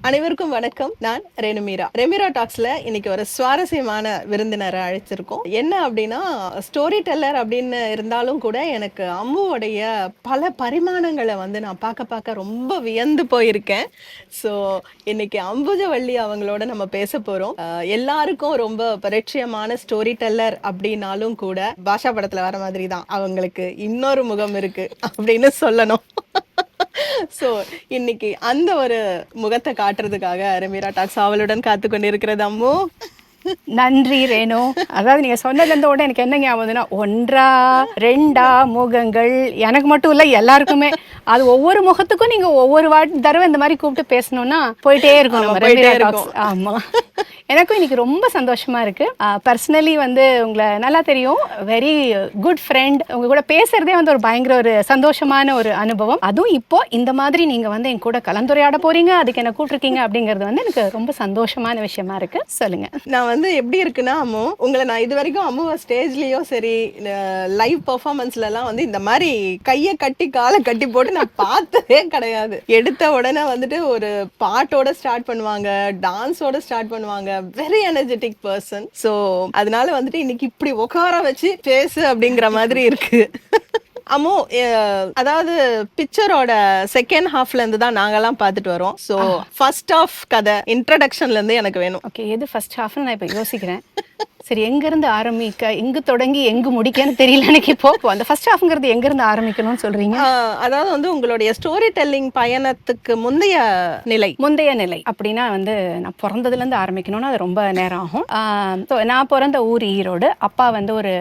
அனைவருக்கும் வணக்கம். நான் ரெனுமீரா. ரெமிரா டாக்ஸ்ல இன்னைக்கு ஒரு சுவாரஸ்யமான விருந்தினரை அழைச்சிருக்கோம். என்ன அப்படின்னா, ஸ்டோரி டெல்லர் அப்படின்னு இருந்தாலும் கூட எனக்கு அம்முவோடைய பல பரிமாணங்களை வந்து நான் பார்க்க ரொம்ப வியந்து போயிருக்கேன். ஸோ இன்னைக்கு அம்புஜவள்ளி அவங்களோட நம்ம பேச போறோம். எல்லாருக்கும் ரொம்ப பரிச்சயமான ஸ்டோரி டெல்லர் அப்படின்னாலும் கூட பாஷா படத்துல வர மாதிரி தான் அவங்களுக்கு இன்னொரு முகம் இருக்கு அப்படின்னு சொல்லணும். சோ இன்னைக்கு அந்த ஒரு முகத்தை காட்டுறதுக்காக ரெமிரா டாக்ஸ் அவளுடன் காத்து கொண்டிருக்கிறது அம்மு. நன்றி ரேணு. அதாவது நீங்க சொன்னதுல இருந்த உடனே எனக்கு என்ன ஞாபகம்னா, ஒன்றா ரெண்டா முகங்கள் எனக்கு மட்டும் இல்ல எல்லாருக்குமே. அது ஒவ்வொரு முகத்துக்கும் நீங்க ஒவ்வொரு தடவை இந்த மாதிரி கூப்பிட்டு பேசணும்னா போயிட்டே இருக்கும் நம்ம ரெமிரா டாக்ஸ். ஆமா, எனக்கும் இன்னைக்கு ரொம்ப சந்தோஷமா இருக்கு. பர்சனலி வந்து உங்களை நல்லா தெரியும், வெரி குட் ஃப்ரெண்ட். உங்க கூட பேசுறதே வந்து ஒரு பயங்கர ஒரு சந்தோஷமான ஒரு அனுபவம். அதுவும் இப்போ இந்த மாதிரி நீங்க வந்து என் கூட கலந்துரையாட போறீங்க, அதுக்கு என்ன கூப்பிட்டுருக்கீங்க அப்படிங்கிறது வந்து எனக்கு ரொம்ப சந்தோஷமான விஷயமா இருக்கு. சொல்லுங்க. நான் வந்து எப்படி இருக்குன்னா அம்மு, உங்களை நான் இது வரைக்கும் அம்முவை ஸ்டேஜ்லயோ சரி லைவ் பெர்ஃபார்மன்ஸ்ல எல்லாம் வந்து இந்த மாதிரி கையை கட்டி காலை கட்டி போட்டு நான் பார்த்ததே கிடையாது. எடுத்த உடனே வந்துட்டு ஒரு பாட்டோட ஸ்டார்ட் பண்ணுவாங்க, டான்ஸோட ஸ்டார்ட் பண்ணுவாங்க. Very energetic person. ஸோ அதனால வந்துட்டு இன்னைக்கு இப்படி உட்கார வச்சு பேசு அப்படிங்கிற மாதிரி இருக்கு. அம்மு, அதாவது பிக்சரோட செகண்ட் ஹாஃப்ல இருந்து தான் நாங்கெல்லாம் பார்த்துட்டு வரோம். ஸோ ஃபர்ஸ்ட் ஹாஃப் கதை இன்ட்ரடக்ஷன்ல இருந்து எனக்கு வேணும். ஓகே, எது ஃபர்ஸ்ட் ஹாஃப்னு நான் இப்போ யோசிக்கிறேன். சரி, எங்கேருந்து ஆரம்பிக்க, எங்கு தொடங்கி எங்கு முடிக்கன்னு தெரியல எனக்கு. இப்போ அந்த ஃபர்ஸ்ட் ஹாஃப்ங்கிறது எங்கேருந்து ஆரம்பிக்கணும்னு சொல்றீங்க? அதாவது வந்து உங்களுடைய ஸ்டோரி டெல்லிங் பயணத்துக்கு முந்தைய நிலை அப்படின்னா வந்து நான் பிறந்ததுலேருந்து ஆரம்பிக்கணும்னா அது ரொம்ப நேரம் ஆகும். ஸோ நான் பிறந்த ஊர் ஈரோடு. அப்பா வந்து ஒரு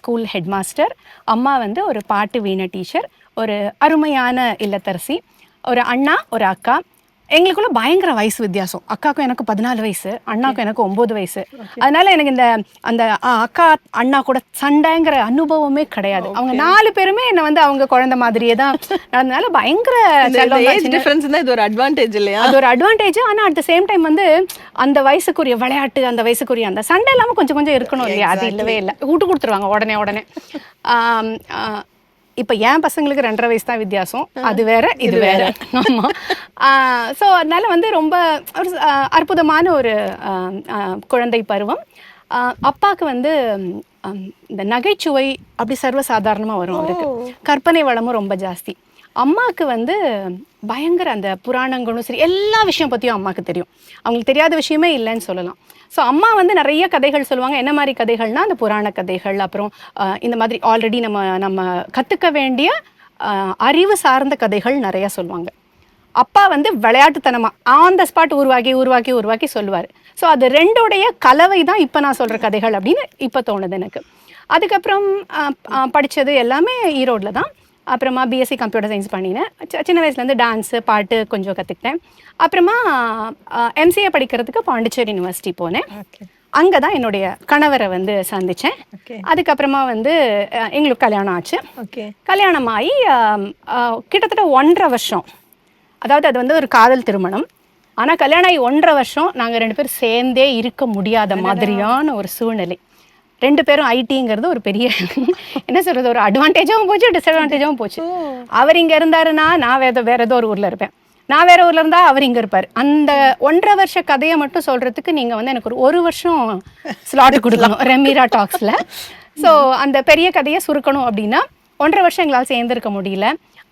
ஸ்கூல் ஹெட் மாஸ்டர், அம்மா வந்து ஒரு பாட்டு வீணை டீச்சர், ஒரு அருமையான இல்லத்தரசி, ஒரு அண்ணா ஒரு அக்கா. எங்களுக்குள்ள பயங்கர வயசு வித்தியாசம். அக்காவுக்கும் எனக்கு 14 வயசு, அண்ணாக்கும் எனக்கு 9 வயசு. அதனால எனக்கு இந்த அந்த அக்கா அண்ணா கூட சண்டைங்கிற அனுபவமே கிடையாது. அவங்க 4 பேருமே என்ன வந்து அவங்க குழந்தை மாதிரியே தான் நடந்தனால பயங்கர இது ஒரு அட்வான்டேஜ் இல்லையா? அது ஒரு அட்வான்டேஜ். ஆனா அட் த சேம் டைம் வந்து அந்த வயசுக்குரிய விளையாட்டு, அந்த வயசுக்குரிய அந்த சண்டை இல்லாம கொஞ்சம் கொஞ்சம் இருக்கணும் இல்லையா? அது இல்லவே இல்லை. விட்டு கொடுத்துருவாங்க உடனே. இப்போ என் பசங்களுக்கு 2.5 வயசு தான் வித்தியாசம். அது வேற இது வேற. ஆமா. ஸோ அதனால வந்து ரொம்ப ஒரு அற்புதமான ஒரு குழந்தை பருவம். அப்பாவுக்கு வந்து இந்த நகைச்சுவை அப்படி சர்வசாதாரணமாக வரும். அவருக்கு கற்பனை வளமும் ரொம்ப ஜாஸ்தி. அம்மாவுக்கு வந்து பயங்கர அந்த புராணங்களும் சரி எல்லா விஷயம் பற்றியும் அம்மாவுக்கு தெரியும். அவங்களுக்கு தெரியாத விஷயமே இல்லைன்னு சொல்லலாம். ஸோ அம்மா வந்து நிறைய கதைகள் சொல்லுவாங்க. என்ன மாதிரி கதைகள்னா அந்த புராண கதைகள், அப்புறம் இந்த மாதிரி ஆல்ரெடி நம்ம கற்றுக்க வேண்டிய அறிவு சார்ந்த கதைகள் நிறையா சொல்லுவாங்க. அப்பா வந்து விளையாட்டுத்தனமாக ஆன் த ஸ்பாட் உருவாக்கி சொல்லுவார். ஸோ அது ரெண்டோடைய கலவை தான் இப்போ நான் சொல்கிற கதைகள் அப்படின்னு இப்போ தோணுது எனக்கு. அதுக்கப்புறம் படித்தது எல்லாமே ஈரோடில் தான். அப்புறமா பிஎஸ்சி கம்ப்யூட்டர் சயின்ஸ் பண்ணினேன். சின்ன வயசுலேருந்து டான்ஸு பாட்டு கொஞ்சம் கற்றுக்கிட்டேன். அப்புறமா எம்சிஏ படிக்கிறதுக்கு பாண்டிச்சேரி யூனிவர்சிட்டி போனேன். அங்கே தான் என்னுடைய கணவரை வந்து சந்தித்தேன். அதுக்கப்புறமா வந்து எங்களுக்கு கல்யாணம் ஆச்சு. கல்யாணம் ஆகி கிட்டத்தட்ட 1.5 வருஷம், அதாவது அது வந்து ஒரு காதல் திருமணம். ஆனால் கல்யாணம் ஆகி 1.5 வருஷம் நாங்கள் 2 பேரும் சேர்ந்தே இருக்க முடியாத மாதிரியான ஒரு சூழ்நிலை. 2 பேரும் ஐடிங்கிறது ஒரு பெரிய என்ன சொல்கிறது, ஒரு அட்வான்டேஜாகவும் போச்சு, டிஸ்அட்வான்டேஜாகவும் போச்சு. அவர் இங்கே இருந்தாருன்னா நான் வேற ஏதோ ஒரு ஊரில் இருப்பேன், நான் வேற ஊரில் இருந்தால் அவர் இங்கே இருப்பார். அந்த 1.5 வருஷ கதையை மட்டும் சொல்கிறதுக்கு நீங்கள் வந்து எனக்கு ஒரு வருஷம் ஸ்லாட் கொடுக்கணும் ரெமிரா டாக்ஸில். ஸோ அந்த பெரிய கதையை சுருக்கணும் அப்படின்னா 1.5 வருஷம் எங்களால் சேர்ந்துருக்க முடியல.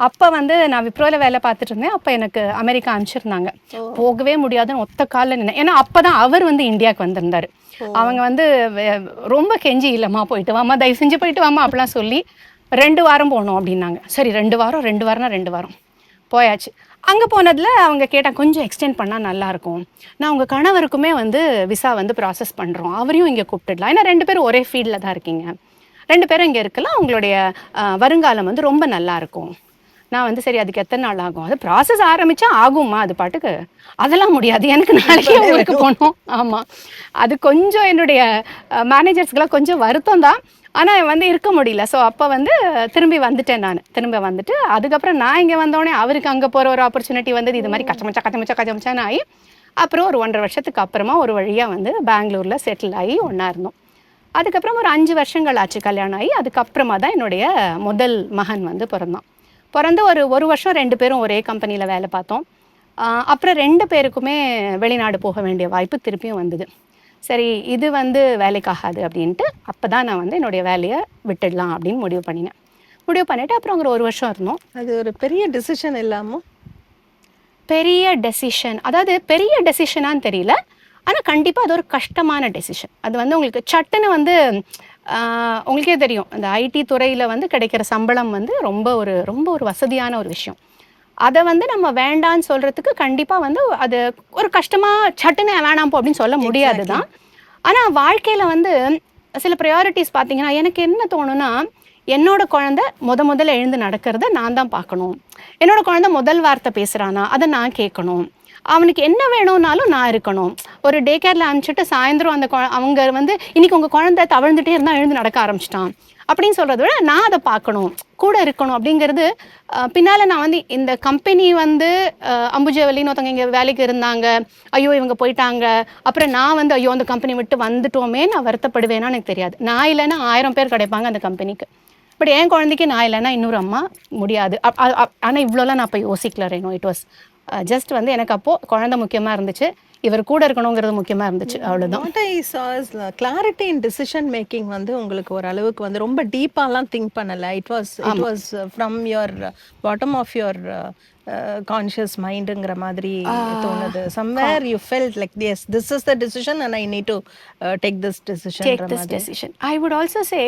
அப்போ வந்து நான் விப்ரோவில் வேலை பார்த்துட்டு இருந்தேன். அப்போ எனக்கு அமெரிக்கா அனுப்பிச்சிருந்தாங்க. போகவே முடியாதுன்னு ஒத்த காலில் நின்னேன். ஏன்னா அப்போ தான் அவர் வந்து இந்தியாவுக்கு வந்திருந்தார். அவங்க வந்து ரொம்ப கெஞ்சி, இல்லைம்மா போயிட்டு வாமா, தயவு செஞ்சு போயிட்டு வாமா அப்படிலாம் சொல்லி 2 வாரம் போகணும் அப்படின்னாங்க. சரி 2 வாரம் போயாச்சு. அங்கே போனதில் அவங்க கேட்டால் கொஞ்சம் எக்ஸ்டெண்ட் பண்ணால் நல்லாயிருக்கும், நான் உங்கள் கணவருக்குமே வந்து விசா வந்து ப்ராசஸ் பண்ணுறோம், அவரையும் இங்கே கூப்பிட்டுடலாம், ஏன்னா 2 பேரும் ஒரே ஃபீல்டில் தான் இருக்கீங்க, 2 பேரும் இங்கே இருக்கலாம், உங்களுடைய வருங்காலம் வந்து ரொம்ப நல்லாயிருக்கும். நான் வந்து சரி அதுக்கு எத்தனை நாள் ஆகும், அது ப்ராசஸ் ஆரம்பித்தா ஆகும்மா, அது பாட்டுக்கு அதெல்லாம் முடியாது, எனக்கு நாளைக்கே ஊருக்கு போகணும். ஆமாம், அது கொஞ்சம் என்னுடைய மேனேஜர்ஸ்க்கெல்லாம் கொஞ்சம் வருத்தம் தான், ஆனால் வந்து இருக்க முடியல. ஸோ அப்போ வந்து திரும்பி வந்துட்டு அதுக்கப்புறம் நான் இங்கே வந்தோடனே அவருக்கு அங்கே போகிற ஒரு ஆப்பர்ச்சுனிட்டி வந்தது. இது மாதிரி கச்சமச்சான்னு ஆகி அப்புறம் ஒரு 1.5 வருஷத்துக்கு அப்புறமா ஒரு வழியாக வந்து பெங்களூரில் செட்டில் ஆகி ஒன்றா இருந்தோம். அதுக்கப்புறம் ஒரு 5 வருஷங்கள் ஆச்சு கல்யாணம் ஆகி. அதுக்கப்புறமா தான் என்னுடைய முதல் மகன் வந்து பிறந்து ஒரு வருஷம் 2 பேரும் ஒரே கம்பெனியில் வேலை பார்த்தோம். அப்புறம் 2 பேருக்குமே வெளிநாடு போக வேண்டிய வாய்ப்பு திருப்பியும் வந்தது. சரி இது வந்து வேலைக்காகாது அப்படின்ட்டு அப்போ தான் நான் வந்து என்னுடைய வேலையை விட்டுடலாம் அப்படின்னு முடிவு பண்ணினேன். முடிவு பண்ணிவிட்டு அப்புறம் அங்கே 1 வருஷம் இருந்தோம். அது ஒரு பெரிய டிசிஷன் இல்லாமல் பெரிய டெசிஷன், அதாவது பெரிய டெசிஷனான்னு தெரியல. ஆனால் கண்டிப்பாக அது ஒரு கஷ்டமான டெசிஷன். அது வந்து உங்களுக்கு சட்டுன்னு வந்து உங்களுக்கே தெரியும், அந்த ஐடி துறையில் வந்து கிடைக்கிற சம்பளம் வந்து ரொம்ப ஒரு வசதியான ஒரு விஷயம். அதை வந்து நம்ம வேண்டான்னு சொல்கிறதுக்கு கண்டிப்பாக வந்து அது ஒரு கஷ்டமாக சட்டுன்னு வேணாம் போ அப்படின்னு சொல்ல முடியாது தான். ஆனால் வாழ்க்கையில் வந்து சில ப்ரையாரிட்டிஸ் பார்த்தீங்கன்னா எனக்கு என்ன தோணுன்னா, என்னோட குழந்தை முதல்ல எழுந்து நடக்கிறத நான் தான் பார்க்கணும். என்னோட குழந்தை முதல் வார்த்தை பேசுகிறானா அதை நான் கேட்கணும். அவனுக்கு என்ன வேணும்னாலும் நான் இருக்கணும். ஒரு டே கேரில் அனுப்பிச்சிட்டு சாயந்தரம் அந்த அவங்க வந்து இன்னைக்கு உங்கள் குழந்தை தவழ்ந்துட்டே இருந்தால் எழுந்து நடக்க ஆரம்பிச்சிட்டான் அப்படின்னு சொல்கிறத விட நான் அதை பார்க்கணும், கூட இருக்கணும் அப்படிங்கிறது. பின்னால் நான் வந்து இந்த கம்பெனி வந்து அம்புஜவல்லின்னு ஒருத்தவங்க இங்கே வேலைக்கு இருந்தாங்க, ஐயோ இவங்க போயிட்டாங்க, அப்புறம் நான் வந்து ஐயோ அந்த கம்பெனி விட்டு வந்துட்டோமே நான் வருத்தப்படுவேன்னா எனக்கு தெரியாது. நான் இல்லைன்னா 1000 பேர் கிடைப்பாங்க அந்த கம்பெனிக்கு. பட் என் குழந்தைக்கு நான் இல்லைன்னா இன்னொரு அம்மா முடியாது. ஆனால் இவ்வளோலாம் நான் அப்போ யோசிக்கல ரேனோ. இட் வாஸ் ஜஸ்ட் வந்து எனக்கு அப்போது குழந்தை முக்கியமாக இருந்துச்சு, இவர் கூட இருக்கணுங்கிறது முக்கியமாக இருந்துச்சு, அவ்வளோதான். What I saw is clarity in decision making வந்து உங்களுக்கு ஒரு அளவுக்கு வந்து ரொம்ப டீப்பாலாம் திங்க் பண்ணலை. It was from your bottom of your conscious மைண்டுங்கிற மாதிரி தோணுது. Somewhere you felt like yes this is the decision and I need to take this decision. I would also say,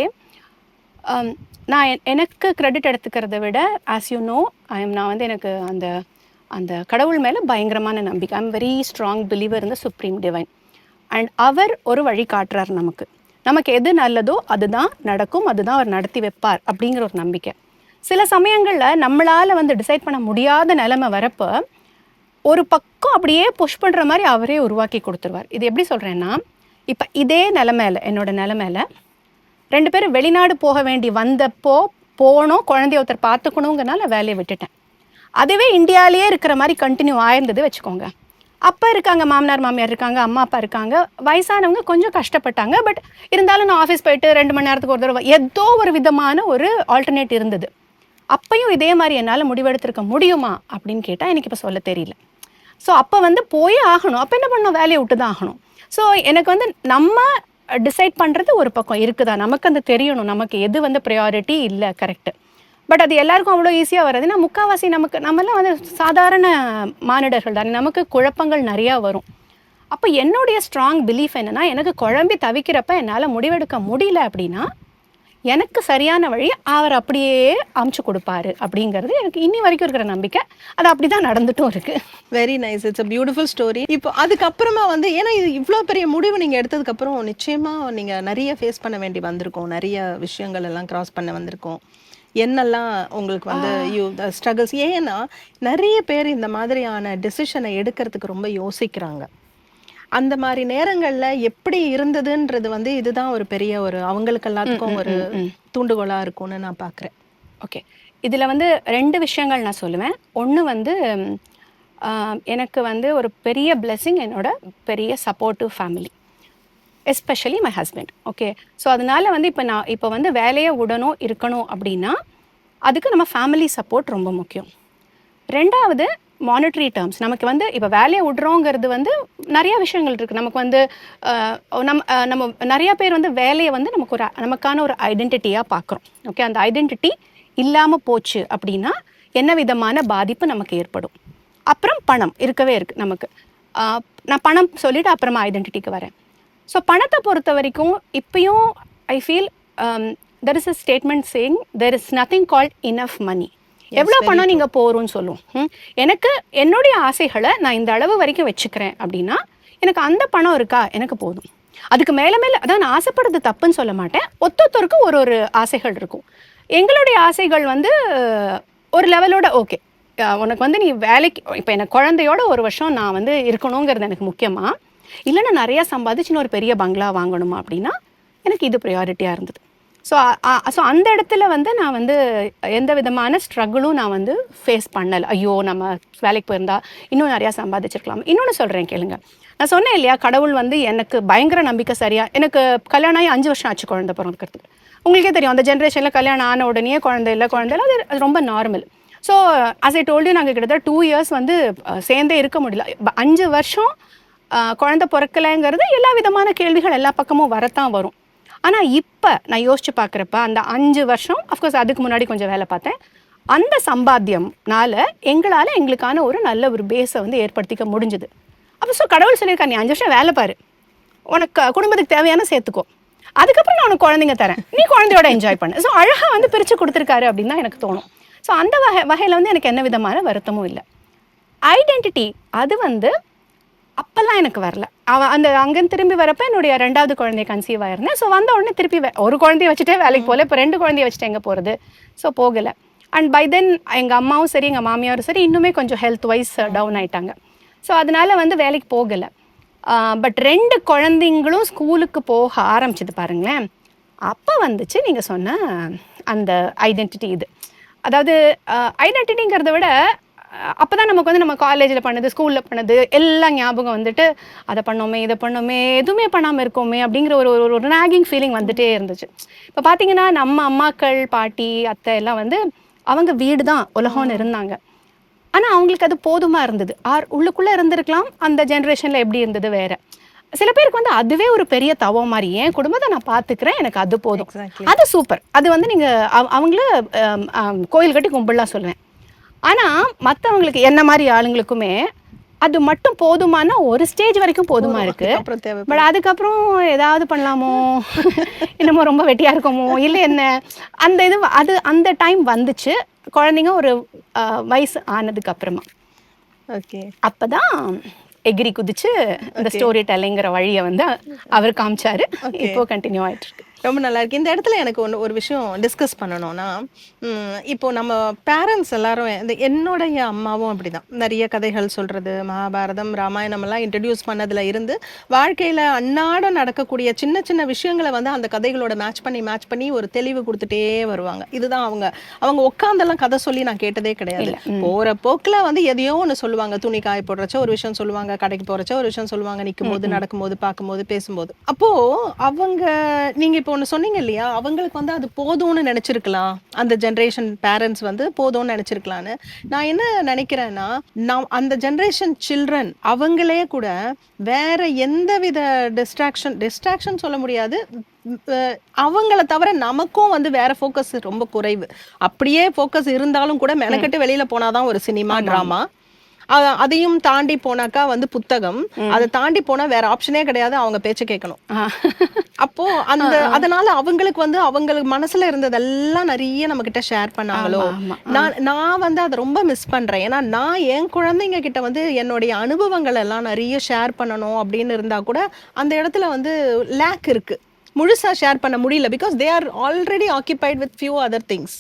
நான் எனக்கு கிரெடிட் எடுத்துக்கிறத விட ஆஸ் யூ நோ நான் வந்து எனக்கு அந்த அந்த கடவுள் மேலே பயங்கரமான நம்பிக்கை. I'm very strong believer in the supreme divine. And அவர் ஒரு வழி காட்டுறார் நமக்கு. நமக்கு எது நல்லதோ அதுதான் நடக்கும், அதுதான் அவர் நடத்தி வைப்பார் அப்படிங்கிற ஒரு நம்பிக்கை. சில சமயங்களில் நம்மளால் வந்து டிசைட் பண்ண முடியாத நிலைமை வரப்போ ஒரு பக்கம் அப்படியே புஷ் பண்ணுற மாதிரி அவரே உருவாக்கி கொடுத்துருவார். இது எப்படி சொல்கிறேன்னா, இப்போ இதே நிலைமையில என்னோட நிலைமையில 2 பேரும் வெளிநாடு போக வேண்டி வந்தப்போ போனோம், குழந்தைய ஒருத்தர் பார்த்துக்கணுங்கிறனால வேலையை விட்டுட்டேன். அதுவே இந்தியாவிலேயே இருக்கிற மாதிரி கண்டினியூ ஆயிருந்தது வச்சுக்கோங்க. அப்போ இருக்காங்க, மாமனார் மாமியார் இருக்காங்க, அம்மா அப்பா இருக்காங்க, வயசானவங்க கொஞ்சம் கஷ்டப்பட்டாங்க. பட் இருந்தாலும் நான் ஆஃபீஸ் போயிட்டு 2 மணி நேரத்துக்கு ஒரு தடவை ஏதோ ஒரு விதமான ஒரு ஆல்டர்னேட் இருந்தது. அப்பையும் இதே மாதிரி என்னால் முடிவெடுத்திருக்க முடியுமா அப்படின்னு கேட்டால் எனக்கு இப்போ சொல்ல தெரியல. ஸோ அப்போ வந்து போயே ஆகணும். அப்போ என்ன பண்ணணும், வேலையை விட்டு தான் ஆகணும். ஸோ எனக்கு வந்து நம்ம டிசைட் பண்ணுறது ஒரு பக்கம் இருக்குதா, நமக்கு அந்த தெரியணும் நமக்கு எது வந்து ப்ரையாரிட்டி இல்லை, கரெக்டு. பட் அது எல்லாருக்கும் அவ்வளோ ஈஸியாக வர்றதுன்னா முக்கால்வாசி நம்மெல்லாம் வந்து சாதாரண மானிடர்கள் தானே, நமக்கு குழப்பங்கள் நிறையா வரும். அப்போ என்னுடைய ஸ்ட்ராங் பிலீஃப் என்னென்னா, எனக்கு குழம்பி தவிக்கிறப்ப என்னால் முடிவெடுக்க முடியல அப்படின்னா எனக்கு சரியான வழி அவர் அப்படியே அமுச்சு கொடுப்பாரு அப்படிங்கிறது எனக்கு இன்னி வரைக்கும் இருக்கிற நம்பிக்கை. அது அப்படி தான் நடந்துட்டும் இருக்கு. Very nice, it's a beautiful story. இப்போ அதுக்கப்புறமா வந்து ஏன்னா இது இவ்வளோ பெரிய முடிவு நீங்கள் எடுத்ததுக்கப்புறம் நிச்சயமாக நீங்கள் நிறைய ஃபேஸ் பண்ண வேண்டி வந்திருக்கோம், நிறைய விஷயங்கள் எல்லாம் கிராஸ் பண்ண வந்திருக்கோம். என்னெல்லாம் உங்களுக்கு வந்து ஸ்ட்ரகிள்ஸ்? ஏன்னா நிறைய பேர் இந்த மாதிரியான டெசிஷனை எடுக்கிறதுக்கு ரொம்ப யோசிக்கிறாங்க. அந்த மாதிரி நேரங்களில் எப்படி இருந்ததுன்றது வந்து இதுதான் ஒரு பெரிய ஒரு அவங்களுக்கு எல்லாத்துக்கும் ஒரு தூண்டுகோலாக இருக்கும்னு நான் பார்க்குறேன். ஓகே, இதில் வந்து 2 விஷயங்கள் நான் சொல்லுவேன். ஒன்று வந்து எனக்கு வந்து ஒரு பெரிய பிளெஸிங் என்னோட பெரிய supportive family, especially my husband. Okay, so அதனால் வந்து இப்போ வந்து வேலையை விடணும் இருக்கணும் அப்படின்னா அதுக்கு நம்ம ஃபேமிலி சப்போர்ட் ரொம்ப முக்கியம். 2வது மானிட்டரி டேர்ம்ஸ். நமக்கு வந்து இப்போ வேலையை விட்றோங்கிறது வந்து நிறையா விஷயங்கள் இருக்குது. நமக்கு வந்து நம்ம நிறையா பேர் வந்து வேலையை வந்து நமக்கான ஒரு ஐடென்டிட்டியாக பார்க்குறோம். ஓகே, அந்த ஐடென்டிட்டி இல்லாமல் போச்சு அப்படின்னா என்ன விதமான பாதிப்பு நமக்கு ஏற்படும். அப்புறம் பணம் இருக்கவே இருக்குது நமக்கு. நான் பணம் சொல்லிவிட்டு அப்புறமா ஐடென்டிட்டிக்கு வரேன். ஸோ பணத்தை பொறுத்த வரைக்கும் இப்பயும் I feel there is a statement saying there is nothing called enough money. எவ்வளோ பணம் நீங்கள் போகிறோன்னு சொல்லும். எனக்கு என்னுடைய ஆசைகளை நான் இந்த அளவு வரைக்கும் வச்சுக்கிறேன் அப்படின்னா எனக்கு அந்த பணம் இருக்கா, எனக்கு போதும். அதுக்கு மேலே அதான் நான் ஆசைப்படுறது தப்புன்னு சொல்ல மாட்டேன். ஒத்தொத்தருக்கும் ஒரு ஆசைகள் இருக்கும். எங்களுடைய ஆசைகள் வந்து ஒரு லெவலோட ஓகே, உனக்கு வந்து நீ வேலைக்கு இப்போ எனக்கு குழந்தையோட 1 வருஷம் நான் வந்து இருக்கணுங்கிறது எனக்கு முக்கியமா, இல்லைன்னா நிறையா சம்பாதிச்சுன்னு ஒரு பெரிய பங்களா வாங்கணுமா அப்படின்னா எனக்கு இது ப்ரையாரிட்டியாக இருந்தது. ஸோ அந்த இடத்துல வந்து நான் வந்து எந்த விதமான ஸ்ட்ரகிளும் நான் வந்து ஃபேஸ் பண்ணலை. ஐயோ நம்ம வேலைக்கு போயிருந்தா இன்னும் நிறையா சம்பாதிச்சிருக்கலாம். இன்னொன்று சொல்கிறேன் கேளுங்க, நான் சொன்னேன் இல்லையா, கடவுள் வந்து எனக்கு பயங்கர நம்பிக்கை. சரியாக எனக்கு கல்யாணம் ஆகி 5 வருஷம் ஆச்சு குழந்தை பிறக்கிறதுக்கு. உங்களுக்கே தெரியும் அந்த ஜென்ரேஷனில் கல்யாணம் ஆன உடனே குழந்தை இல்லை அது ரொம்ப normal. So as I told you நாங்கள் கிட்டத்தட்ட 2 years வந்து சேர்ந்தே இருக்க முடியல. 5 வருஷம் குழந்தை பிறக்கலைங்கிறது எல்லா விதமான கேள்விகள் எல்லா பக்கமும் வரத்தான் வரும். ஆனால் இப்போ நான் யோசிச்சு பார்க்குறப்ப அந்த 5 வருஷம் அஃப்கோர்ஸ் அதுக்கு முன்னாடி கொஞ்சம் வேலை பார்த்தேன். அந்த சம்பாத்தியம்னால எங்களுக்கான ஒரு நல்ல ஒரு பேஸை வந்து ஏற்படுத்திக்க முடிஞ்சுது. அப்போ ஸோ கடவுள் சொல்லியிருக்கா, நீ 5 வருஷம் வேலை பாரு, உனக்கு குடும்பத்துக்கு தேவையான சேர்த்துக்கோ, அதுக்கப்புறம் நான் உனக்கு குழந்தைங்க தரேன், நீ குழந்தையோட என்ஜாய் பண்ணு. ஸோ அழகாக வந்து பிரித்து கொடுத்துருக்காரு அப்படின்னு தான் எனக்கு தோணும். ஸோ அந்த வகையில் வந்து எனக்கு என்ன விதமான வருத்தமும் இல்லை. ஐடென்டிட்டி அது வந்து அப்போல்லாம் எனக்கு வரல. அங்கேருந்து திரும்பி வரப்போ என்னுடைய 2வது குழந்தைய கன்சீவ் ஆயிருந்தேன். ஸோ வந்த உடனே திருப்பி ஒரு குழந்தைய வச்சுட்டே வேலைக்கு போகல. இப்போ 2 குழந்தைய வச்சுட்டு எங்கே போகிறது? ஸோ போகலை. அண்ட் பை தென் எங்கள் அம்மாவும் சரி எங்கள் மாமியாரும் சரி இன்னுமே கொஞ்சம் ஹெல்த் வைஸ் டவுன் ஆயிட்டாங்க. ஸோ அதனால வந்து வேலைக்கு போகலை. பட் 2 குழந்தைங்களும் ஸ்கூலுக்கு போக ஆரம்பிச்சது பாருங்களேன், அப்போ வந்துச்சு நீங்கள் சொன்ன அந்த ஐடென்டிட்டி. இது அதாவது ஐடென்டிட்டிங்கிறத விட அப்போ தான் நமக்கு வந்து நம்ம காலேஜில் பண்ணது, ஸ்கூலில் பண்ணது எல்லாம் ஞாபகம் வந்துட்டு, அதை பண்ணோமே இதை பண்ணோமே எதுவுமே பண்ணாமல் இருக்கோமே அப்படிங்கிற ஒரு நாகிங் ஃபீலிங் வந்துட்டே இருந்துச்சு. இப்போ பார்த்தீங்கன்னா நம்ம அம்மாக்கள் பாட்டி அத்தை எல்லாம் வந்து அவங்க வீடு தான் உலகம்னு இருந்தாங்க. ஆனால் அவங்களுக்கு அது போதுமாக இருந்தது. உள்ளுக்குள்ளே இருந்திருக்கலாம், அந்த ஜென்ரேஷனில் எப்படி இருந்தது வேற. சில பேருக்கு வந்து அதுவே ஒரு பெரிய தவம் மாதிரி, என் குடும்பத்தை நான் பார்த்துக்கிறேன், எனக்கு அது போதும், அது சூப்பர், அது வந்து நீங்கள் அவங்கள கோயில் கட்டி கும்பிடலாம் சொல்லுவேன். ஆனால் மற்றவங்களுக்கு என்ன மாதிரி ஆளுங்களுக்குமே அது மட்டும் போதுமான ஒரு ஸ்டேஜ் வரைக்கும் போதுமா இருக்கு. பட் அதுக்கப்புறம் ஏதாவது பண்ணலாமோ, என்னமோ ரொம்ப வெட்டியாக இருக்கோமோ இல்லை என்ன, அந்த டைம் வந்துச்சு குழந்தைங்க ஒரு வயசு ஆனதுக்கு அப்புறமா. ஓகே, அப்பதான் எகிரி குதிச்சு இந்த ஸ்டோரி டெல்லிங்கிற வழியை வந்து அவர் காமிச்சாரு. இப்போ கண்டினியூ ஆயிட்டு இருக்கு. ரொம்ப நல்லா இருக்கு. இந்த இடத்துல எனக்கு ஒரு விஷயம் டிஸ்கஸ் பண்ணணும்னா, இப்போ நம்ம பேரண்ட்ஸ் எல்லாரும் என்னுடைய அம்மாவும் அப்படிதான் நிறைய கதைகள் சொல்றது, மகாபாரதம் ராமாயணம் எல்லாம் இன்ட்ரடியூஸ் பண்ணதுல இருந்து வாழ்க்கையில அன்னாட நடக்கக்கூடிய சின்ன சின்ன விஷயங்களை வந்து அந்த கதைகளோட மேட்ச் பண்ணி ஒரு தெளிவு கொடுத்துட்டே வருவாங்க. இதுதான் அவங்க உட்காந்தெல்லாம் கதை சொல்லி நான் கேட்டதே கிடையாது. போற போக்குல வந்து எதையோ ஒன்று சொல்லுவாங்க, துணி காய போடுறச்ச ஒரு விஷயம் சொல்லுவாங்க, கடைக்கு போறச்ச ஒரு விஷயம் சொல்லுவாங்க, நிற்கும் போது நடக்கும்போது பார்க்கும்போது பேசும்போது. அப்போ அவங்க நீங்க இப்போ ஒன்று சொன்னீங்க இல்லையா, அவங்களுக்கு வந்து அது போதும்னு நினைச்சிருக்கலாம், அந்த ஜென்ரேஷன் பேரண்ட்ஸ் வந்து போதும்னு நினைச்சிருக்கலான்னு. நான் என்ன நினைக்கிறேன்னா, அந்த ஜென்ரேஷன் சில்ட்ரன் அவங்களே கூட வேற எந்த வித டிஸ்ட்ராக்ஷன் சொல்ல முடியாது, அவங்கள தவிர நமக்கும் வந்து வேற ஃபோக்கஸ் ரொம்ப குறைவு. அப்படியே ஃபோக்கஸ் இருந்தாலும் கூட மெனக்கட்டு வெளியில போனாதான் ஒரு சினிமா டிராமா, அதையும் தாண்டி போனாக்கா வந்து புத்தகம், அதை தாண்டி போனா வேற ஆப்ஷனே கிடையாது, அவங்க பேச்ச கேட்கணும். அப்போ அதனால அவங்களுக்கு வந்து அவங்களுக்கு மனசுல இருந்ததெல்லாம் நிறைய நம்ம கிட்ட ஷேர் பண்ணாங்களோ. நான் வந்து அதை ரொம்ப மிஸ் பண்றேன். ஏன்னா நான் என் குழந்தைங்க கிட்ட வந்து என்னுடைய அனுபவங்கள் எல்லாம் நிறைய ஷேர் பண்ணணும் அப்படின்னு இருந்தா கூட அந்த இடத்துல வந்து லேக் இருக்கு, முழுசா ஷேர் பண்ண முடியல. Because they are already occupied with few other things.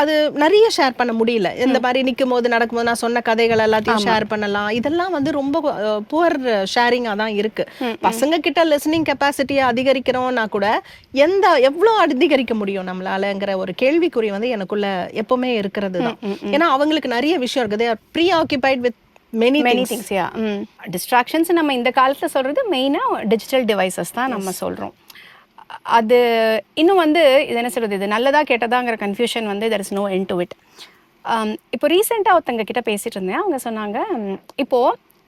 அது நிறைய ஷேர் பண்ண முடியல. இந்த மாதிரி நிற்கும் போது நடக்கும்போது நான் சொன்ன கதைகள் எல்லாத்தையும் ஷேர் பண்ணலாம், இதெல்லாம் வந்து ரொம்ப புவர் ஷேரிங்கா தான் இருக்கு. பசங்க கிட்ட லிசனிங் கெப்பாசிட்டியை அதிகரிக்கிறோம்னா கூட எவ்வளோ அதிகரிக்க முடியும் நம்மளாலங்கிற ஒரு கேள்விக்குறி வந்து எனக்குள்ள எப்பவுமே இருக்கிறது தான். ஏன்னா அவங்களுக்கு நிறைய விஷயம் இருக்குது. They are preoccupied with many things. Distractions நம்ம இந்த காலத்துல சொல்றது மெயினா டிஜிட்டல் டிவைசஸ் தான் நம்ம சொல்றோம். அது இன்னும் வந்து இது என்ன சொல்றது, இது நல்லதா கெட்டதாங்கிற கன்ஃபியூஷன் வந்து there is no end to it. இப்போ ரீசெண்டாக ஒருத்தங்க கிட்ட பேசிட்டு இருந்தேன். அவங்க சொன்னாங்க, இப்போ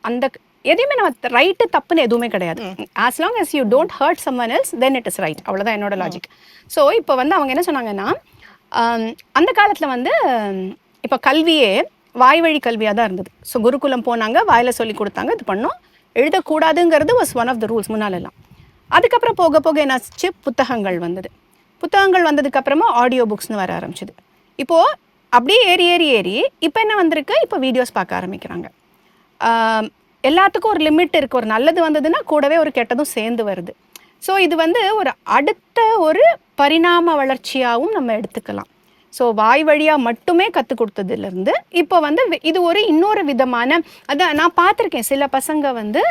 அந்த எதையுமே நம்ம ரைட்டு தப்புன்னு எதுவுமே கிடையாது. as long as you don't hurt someone else then it is right. அவ்வளோதான் என்னோட லாஜிக். ஸோ இப்போ வந்து அவங்க என்ன சொன்னாங்கன்னா, அந்த காலத்தில் வந்து இப்போ கல்வியே வாய் வழி கல்வியாக தான் இருந்தது. ஸோ குருகுலம் போனாங்க, வாயில் சொல்லி கொடுத்தாங்க, இது பண்ணோம், எழுதக்கூடாதுங்கிறது was one of the rules முன்னாலெல்லாம். அதுக்கப்புறம் போக போக என்னாச்சு, புத்தகங்கள் வந்ததுக்கப்புறமா ஆடியோ புக்ஸ்னு வர ஆரம்பிச்சிது. இப்போது அப்படியே ஏறி இப்போ என்ன வந்திருக்கு, இப்போ வீடியோஸ் பார்க்க ஆரம்பிக்கிறாங்க. எல்லாத்துக்கும் ஒரு லிமிட் இருக்குது. ஒரு நல்லது வந்ததுன்னா கூடவே ஒரு கெட்டதும் சேர்ந்து வருது. ஸோ இது வந்து ஒரு அடுத்த ஒரு பரிணாம வளர்ச்சியாகவும் நம்ம எடுத்துக்கலாம். ஸோ வாய் வழியாக மட்டுமே கற்றுக் கொடுத்ததுலேருந்து இப்போ வந்து இது ஒரு இன்னொரு விதமான, அதான் நான் பார்த்துருக்கேன் சில பசங்க வந்து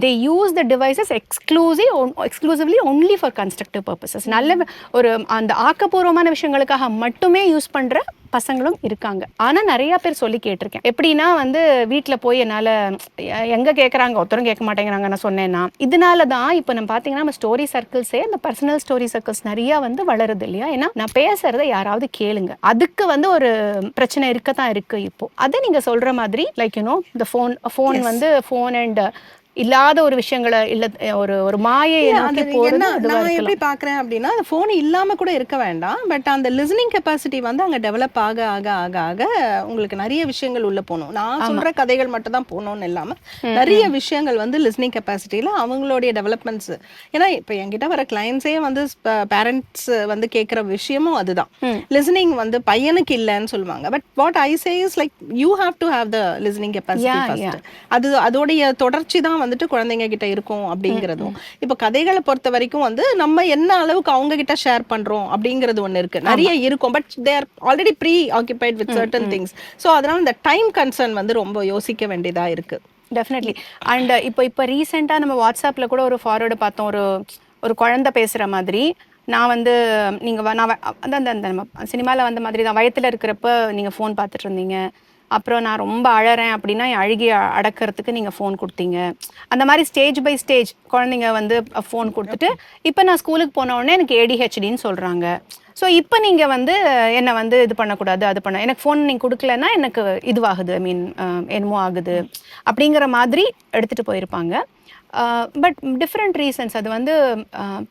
they use the devices exclusively only for constructive purposes. நல்ல ஒரு அந்த ஆக்கப்பூர்வமான விஷயங்களுக்காக மட்டுமே யூஸ் பண்ற பசங்களும் இருக்காங்க. ஆனா நிறைய பேர் சொல்லி கேட்டிருக்கேன். எப்படின்னா வந்து வீட்டில் போய் என்னால் எங்கே கேட்குறாங்க, ஒருத்தரும் கேட்க மாட்டேங்கிறாங்க நான் சொன்னேன்னா. இதனால தான் இப்போ நம்ம பார்த்தீங்கன்னா நம்ம ஸ்டோரி சர்க்கிள்ஸே அந்த பர்சனல் ஸ்டோரி சர்க்கிள்ஸ் நிறையா வந்து வளருது இல்லையா. ஏன்னா நான் பேசுறதை யாராவது கேளுங்க, அதுக்கு வந்து ஒரு பிரச்சனை இருக்கத்தான் இருக்கு இப்போ. அதை நீங்கள் சொல்கிற மாதிரி லைக் யூனோ இந்த ஃபோன் வந்து ஃபோன் அண்ட் இல்லாத ஒரு விஷயங்களை இல்ல ஒரு ஒரு மாயை நான் எப்படி பாக்குறேன் அப்படின்னா அந்த போன் இல்லாம கூட இருக்க வேண்டாம். பட் அந்த லிசனிங் கெப்பாசிட்டி வந்து அங்க டெவலப் ஆக ஆக ஆக ஆக உங்களுக்கு நிறைய விஷயங்கள் உள்ள போகணும். நான் சொல்ற கதைகள் மட்டும் தான் போகணும்னு இல்லாம நிறைய விஷயங்கள் வந்து லிசனிங் கெப்பாசிட்டியில அவங்களுடைய டெவலப்மெண்ட்ஸ். ஏன்னா இப்ப என்கிட்ட வர கிளைண்ட்ஸே வந்து பேரண்ட்ஸ் வந்து கேட்கிற விஷயமும் அதுதான். லிசனிங் வந்து பையனுக்கு இல்லைன்னு சொல்லுவாங்க. But what I say is like you have to have the listening capacity first. அது அதோடைய தொடர்ச்சி தான் வந்துட்டு குழந்தைங்க கிட்ட இருக்கும் அப்படிங்கிறதும். இப்போ கதைகளை பொறுத்த வரைக்கும் வந்து நம்ம என்ன அளவுக்கு அவங்க கிட்ட ஷேர் பண்றோம் அப்படிங்கிறது ஒண்ணு இருக்கு. நிறைய இருக்கும், but they are already preoccupied with certain things. So அதனால இந்த டைம் கன்சர்ன் வந்து ரொம்ப யோசிக்க வேண்டியதா இருக்கு. டெஃபினெட்லி. அண்ட் இப்போ ரீசெண்டாக நம்ம வாட்ஸ்அப்பில் கூட ஒரு ஃபார்வர்டு பார்த்தோம், ஒரு குழந்தை பேசுகிற மாதிரி. நான் வந்து நீங்கள் நான் அந்த நம்ம சினிமாவில் வந்த மாதிரி தான், வயத்தில் இருக்கிறப்ப நீங்கள் ஃபோன் பார்த்துட்டு இருந்தீங்க, அப்புறம் நான் ரொம்ப அழறேன் அப்படின்னா என் அழுகிய அடக்கிறதுக்கு நீங்கள் ஃபோன் கொடுத்தீங்க. அந்த மாதிரி ஸ்டேஜ் பை ஸ்டேஜ் குழந்தைங்க வந்து ஃபோன் கொடுத்துட்டு இப்போ நான் ஸ்கூலுக்கு போன உடனே எனக்கு ADHDன்னு சொல்கிறாங்க. ஸோ இப்போ நீங்கள் வந்து என்னை வந்து இது பண்ணக்கூடாது, அது பண்ண எனக்கு ஃபோன் நீங்கள் கொடுக்கலன்னா எனக்கு இதுவாகுது, ஐ மீன் என்னமோ ஆகுது அப்படிங்கிற மாதிரி எடுத்துகிட்டு போயிருப்பாங்க. But different reasons. அது வந்து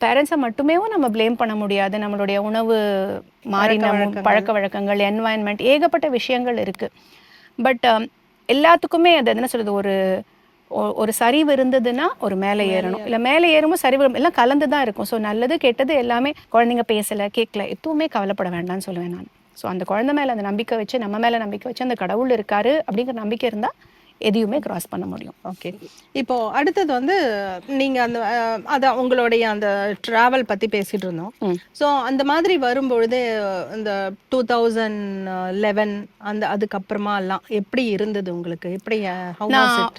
பேரண்ட்ஸை மட்டுமே நம்ம ப்ளேம் பண்ண முடியாது. நம்மளுடைய உணவு மாறின பழக்க வழக்கங்கள், என்வாயன்மெண்ட், ஏகப்பட்ட விஷயங்கள் இருக்குது. பட் எல்லாத்துக்குமே அது என்ன சொல்கிறது, ஒரு சரிவு இருந்ததுன்னா ஒரு மேலே ஏறணும், இல்லை மேலே ஏறும்போது சரிவு எல்லாம் கலந்து தான் இருக்கும். ஸோ நல்லது கெட்டது எல்லாமே. குழந்தைங்க பேசலை கேட்கல எதுவுமே கவலைப்பட வேண்டாம்னு சொல்லுவேன் நான். ஸோ அந்த குழந்தை மேலே அந்த நம்பிக்கை வச்சு, நம்ம மேலே நம்பிக்கை வச்சு, அந்த கடவுள் இருக்காரு அப்படிங்கிற நம்பிக்கை இருந்தால் எதையுமே கிராஸ் பண்ண முடியும். ஓகே, இப்போ அடுத்தது வந்து நீங்க அந்த அதான் உங்களுடைய அந்த டிராவல் பத்தி பேசிட்டு இருந்தோம். ஸோ அந்த மாதிரி வரும்பொழுது இந்த 2011 அந்த அதுக்கப்புறமா எல்லாம் எப்படி இருந்தது உங்களுக்கு? எப்படி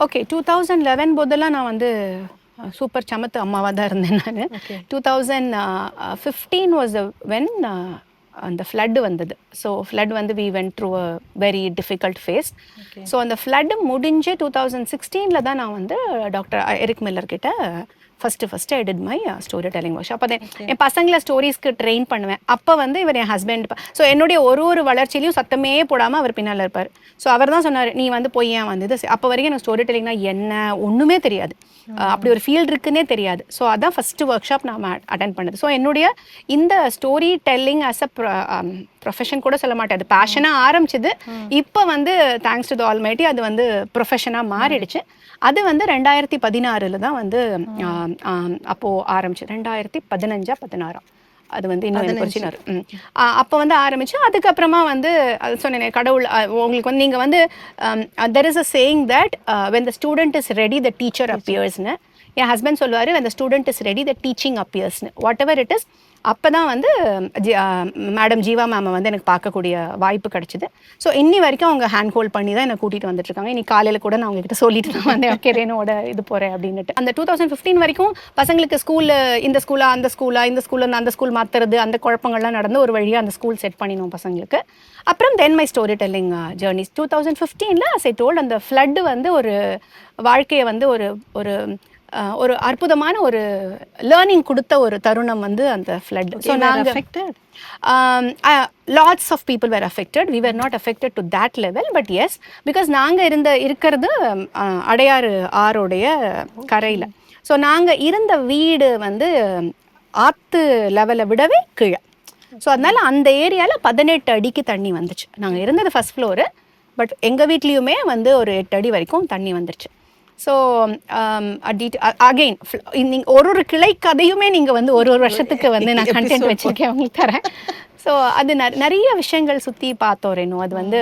ஓகே 2011 போதெல்லாம் நான் வந்து சூப்பர் சமத்து அம்மாவாக தான் இருந்தேன் நான். 2015 வாஸ் வென் அந்த ஃப்ளட் வந்தது. ஸோ ஃப்ளட் வந்து we went through a very difficult phase. So அந்த ஃப்ளட் முடிஞ்சு 2016 தான் நான் வந்து டாக்டர் எரிக் மில்லர் கிட்ட first I did my story telling workshop. அப்போ என் பசங்களை ஸ்டோரிஸ்க்கு ட்ரெயின் பண்ணுவேன். அப்போ வந்து இவர் என் ஹஸ்பண்ட். ஸோ என்னுடைய ஒரு வளர்ச்சியிலையும் சத்தமே போடாமல் அவர் பின்னால் இருப்பார். ஸோ அவர் தான் சொன்னார், நீ வந்து போய் ஏன் வந்து இது. அப்போ வரைக்கும் எனக்கு ஸ்டோரி டெல்லிங்னா என்ன ஒன்றுமே தெரியாது, அப்படி ஒரு ஃபீல்டு இருக்குன்னே தெரியாது. ஸோ அதான் ஃபஸ்ட்டு ஒர்க் ஷாப் நான் அட்டென்ட் பண்ணது. ஸோ என்னுடைய இந்த story telling as a profession கூட சொல்ல மாட்டேன், அது பேஷனாக ஆரம்பிச்சது. இப்போ வந்து தேங்க்ஸ் டு த ஆல்மைட்டி அது வந்து ப்ரொஃபஷனாக மாறிடுச்சு. அது வந்து 2016 தான் வந்து அப்போது ஆரம்பிச்சு. 2015-16 அது வந்து இன்னும் அப்போ வந்து ஆரம்பிச்சு. அதுக்கப்புறமா வந்து அது சொன்னேன், கடவுள் உங்களுக்கு வந்து நீங்கள் வந்து there is a saying that when the student is ready the teacher appearsன்னு. என் ஹஸ்பண்ட் சொல்லுவார், when the student is ready the teaching appearsன்னு. whatever it is. அப்போ தான் வந்து மேடம் ஜீவா மேமை வந்து எனக்கு பார்க்கக்கூடிய வாய்ப்பு கிடச்சிது. ஸோ இன்னி வரைக்கும் அவங்க ஹேண்ட் ஹோல்ட் பண்ணி தான் என்னை கூட்டிகிட்டு வந்துட்டுருக்காங்க. இன்னைக்கு காலையில் கூட நான் அவங்ககிட்ட சொல்லிட்டு தான் வந்தேன், ஓகே ரேனோட இது போகிறேன் அப்படின்ட்டு. அந்த 2015 வரைக்கும் பசங்களுக்கு ஸ்கூலில் இந்த ஸ்கூலா அந்த ஸ்கூலா, இந்த ஸ்கூலில் அந்த ஸ்கூல் மாற்றுறது, அந்த குழப்பங்கள்லாம் நடந்து ஒரு வழியாக அந்த ஸ்கூல் செட் பண்ணினோம் பசங்களுக்கு. அப்புறம் then my story telling journeys 2015 as I told, அந்த ஃப்ளட்டு வந்து ஒரு வாழ்க்கையை வந்து ஒரு அற்புதமான ஒரு லேர்னிங் கொடுத்த ஒரு தருணம் வந்து அந்த ஃப்ளட். ஸோ நாங்கள் lots of people were affected. We were not affected to that level, but yes, because நாங்கள் இருக்கிறது அடையாறு ஆரோடைய கரையில். ஸோ நாங்கள் இருந்த வீடு வந்து ஆற்று லெவலை விடவே கீழே. ஸோ அதனால் அந்த ஏரியாவில் 18 அடிக்கு தண்ணி வந்துச்சு. நாங்கள் இருந்தது ஃபஸ்ட் ஃப்ளோரு, பட் எங்கள் வீட்லேயுமே வந்து ஒரு 8 அடி வரைக்கும் தண்ணி வந்துருச்சு. ஸோ அகெயின் நீங்கள் ஒரு கிளை கதையுமே நீங்கள் வந்து ஒரு வருஷத்துக்கு வந்து நான் கண்டென்ட் வச்சுருக்கேன் உங்களுக்கு தரேன். ஸோ அது நிறைய விஷயங்கள் சுற்றி பார்த்தோம் ரேனு. அது வந்து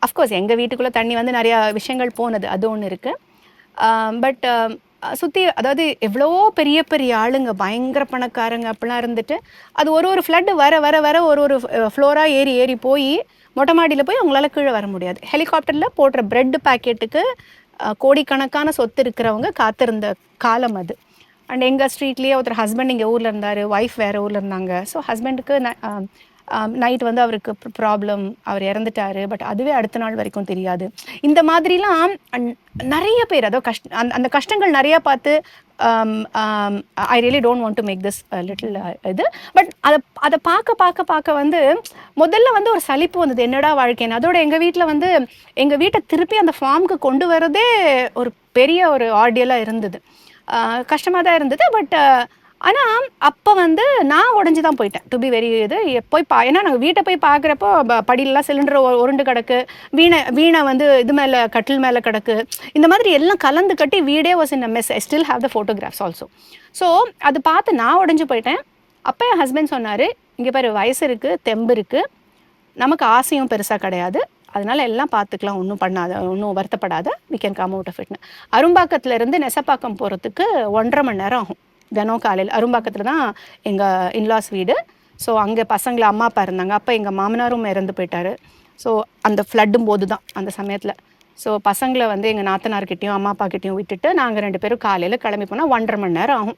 அஃப்கோர்ஸ் எங்கள் வீட்டுக்குள்ளே தண்ணி வந்து நிறையா விஷயங்கள் போனது, அது ஒன்று இருக்குது. பட் சுற்றி அதாவது எவ்வளோ பெரிய பெரிய ஆளுங்க, பயங்கர பணக்காரங்க அப்படிலாம் இருந்துட்டு அது ஒரு ஃப்ளட்டு வர வர வர ஒரு ஃப்ளோராக ஏறி போய் மொட்டை மாடியில் போய் அவங்களால கீழே வர முடியாது. ஹெலிகாப்டரில் போடுற பிரெட் பேக்கெட்டுக்கு கோடிக்கணக்கான சொத்து இருக்கிறவங்க காத்திருந்த காலம் அது. அண்ட் எங்கள் ஸ்ட்ரீட்லேயே ஒருத்தர் ஹஸ்பண்ட் இங்கே ஊரில் இருந்தார், ஒய்ஃப் வேறு ஊரில் இருந்தாங்க. ஸோ ஹஸ்பண்டுக்கு நைட் வந்து அவருக்கு ப்ராப்ளம், அவர் இறந்துட்டாரு. பட் அதுவே அடுத்த நாள் வரைக்கும் தெரியாது. இந்த மாதிரிலாம் நிறைய பேர் அதோ அந்த கஷ்டங்கள் நிறையா பார்த்து I really don't want to make this little இது. பட் அதை பார்க்க வந்து முதல்ல வந்து ஒரு சலிப்பு வந்தது, என்னடா வாழ்க்கைன்னு. அதோட எங்கள் வீட்டில் வந்து எங்கள் வீட்டை திருப்பி அந்த ஃபார்முக்கு கொண்டு வரதே ஒரு பெரிய ஒரு ஆர்டியலாக இருந்தது. கஷ்டமாக தான் இருந்தது. பட் ஆனால் அப்போ வந்து நான் உடஞ்சி தான் போயிட்டேன், டு பி வெரி இது. ஏன்னா நாங்கள் வீட்டை போய் பார்க்குறப்போ படியிலலாம் சிலிண்டர் உருண்டு கிடக்கு, வீணை வந்து இது மேலே கட்டில் மேலே கிடக்கு, இந்த மாதிரி எல்லாம் கலந்து கட்டி வீடே was in a mess. I still have the photographs also. So அது பார்த்து நான் உடஞ்சி போயிட்டேன். அப்போ என் ஹஸ்பண்ட் சொன்னார், இங்கே பாரு வயசு இருக்குது, தெம்பு இருக்குது, நமக்கு ஆசையும் பெருசாக கிடையாது, அதனால எல்லாம் பார்த்துக்கலாம், ஒன்றும் பண்ணாத, ஒன்றும் வருத்தப்படாத, we can come out of இட்னு. அரும்பாக்கத்துலேருந்து நெசப்பாக்கம் போகிறதுக்கு 1.5 மணி நேரம் ஆகும் தினம் காலையில். அரும்பாக்கத்தில் தான் எங்கள் இன்லாஸ் வீடு. ஸோ அங்கே பசங்களை அம்மா அப்பா இருந்தாங்க. அப்போ எங்கள் மாமனாரும் இறந்து போயிட்டார். ஸோ அந்த ஃப்ளட்டும் போது தான் அந்த சமயத்தில். ஸோ பசங்களை வந்து எங்கள் நாத்தனார்கிட்டையும் அம்மா அப்பா கிட்டையும் விட்டுட்டு நாங்கள் 2 பேரும் காலையில் கிளம்பி போனால் 1.5 மணி நேரம் ஆகும்.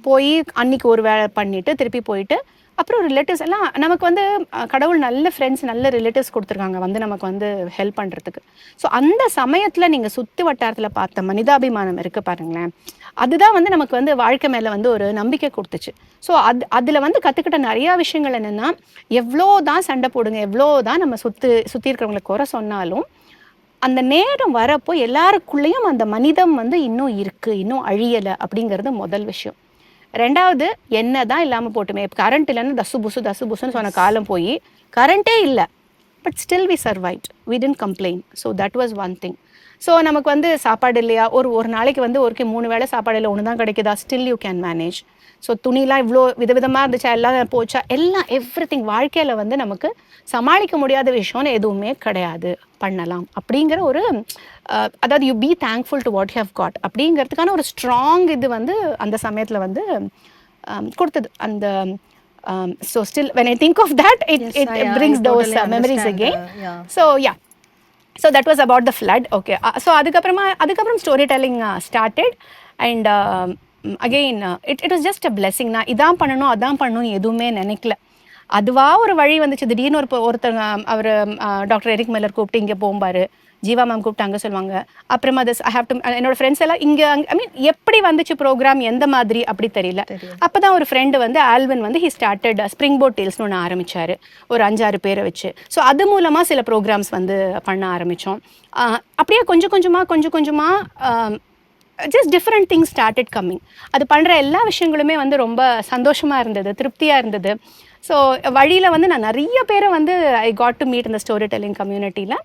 போய் அன்னைக்கு ஒரு வேலை பண்ணிவிட்டு திருப்பி போயிட்டு அப்புறம் ரிலேட்டிவ்ஸ் எல்லாம் நமக்கு வந்து கடவுள் நல்ல ஃப்ரெண்ட்ஸ், நல்ல ரிலேட்டிவ்ஸ் கொடுத்துருக்காங்க வந்து நமக்கு வந்து ஹெல்ப் பண்ணுறதுக்கு. ஸோ அந்த சமயத்தில் நீங்கள் சுற்று வட்டாரத்தில் பார்த்த மனிதாபிமானம் இருக்குது பாருங்களேன், அதுதான் வந்து நமக்கு வந்து வாழ்க்கை மேலே வந்து ஒரு நம்பிக்கை கொடுத்துச்சு. ஸோ அதில் வந்து கற்றுக்கிட்ட நிறையா விஷயங்கள் என்னென்னா, எவ்வளோ தான் சண்டை போடுங்க, எவ்வளோ தான் நம்ம சுற்றி இருக்கிறவங்களை குறை சொன்னாலும் அந்த நேரம் வரப்போ எல்லாருக்குள்ளேயும் அந்த மனிதம் வந்து இன்னும் இருக்குது, இன்னும் அழியலை அப்படிங்கிறது முதல் விஷயம். 2வது, என்ன தான் இல்லாமல் போட்டுமே, கரண்ட் இல்லைன்னு தசு புசுன்னு சொன்ன காலம் போய் கரண்ட்டே இல்லை, but still we survived, we didn't complain. So that was one thing. So நமக்கு வந்து சாப்பாடு இல்லையா, ஒரு நாளைக்கு வந்து 3 வேளை சாப்பாடு இல்லை, 1 தான் கிடைக்குதா, still you can manage. So துணிலாம் இவ்வளோ விதவிதமாக இருந்துச்சா, எல்லாம் போச்சா, எல்லாம் எவ்ரிதிங். வாழ்க்கையில் வந்து நமக்கு சமாளிக்க முடியாத விஷயம்னு எதுவுமே கிடையாது, பண்ணலாம் அப்படிங்கிற ஒரு அதாவது you be thankful to what you have got அப்படிங்கிறதுக்கான ஒரு ஸ்ட்ராங் இது வந்து அந்த சமயத்தில் வந்து கொடுத்தது. அந்த so still when I think of that, it brings those memories again. So yeah, so that was about the flood. Okay, so அதுக்கப்புறம் storytelling started, and again it was just a blessing. நான் இதான் பண்ணணும் அதான் பண்ணணும் எதுவுமே நினைக்கல, அதுவா ஒரு வழி வந்துச்சு. திடீர்னு ஒருத்தங்க அவர் டாக்டர் எரிக் மில்லர் கூப்பிட்டு இங்கே போம்பாரு, ஜீவா மேம் கூப்பிட்டு அங்கே சொல்லுவாங்க. அப்புறமா ஐ ஹேவ் டு, என்னோட ஃப்ரெண்ட்ஸ் எல்லாம் இங்கே ஐ மீன் எப்படி வந்துச்சு ப்ரோக்ராம் எந்த மாதிரி அப்படி தெரியல. அப்போ தான் ஒரு ஃப்ரெண்டு வந்து ஆல்வின் வந்து ஹி ஸ்டார்டட் ஸ்ப்ரிங் போட் டேல்ஸ்னு ஒன்று ஆரம்பித்தார், ஒரு 5-6 பேரை வச்சு. ஸோ அது மூலமாக சில ப்ரோக்ராம்ஸ் வந்து பண்ண ஆரம்பித்தோம். அப்படியே கொஞ்சம் கொஞ்சமாக just different things started coming. அது பண்ணுற எல்லா விஷயங்களுமே வந்து ரொம்ப சந்தோஷமாக இருந்தது, திருப்தியாக இருந்தது. ஸோ வழியில் வந்து நான் நிறைய பேரை வந்து ஐ காட் டு மீட் இந்த ஸ்டோரி டெல்லிங் கம்யூனிட்டியில்.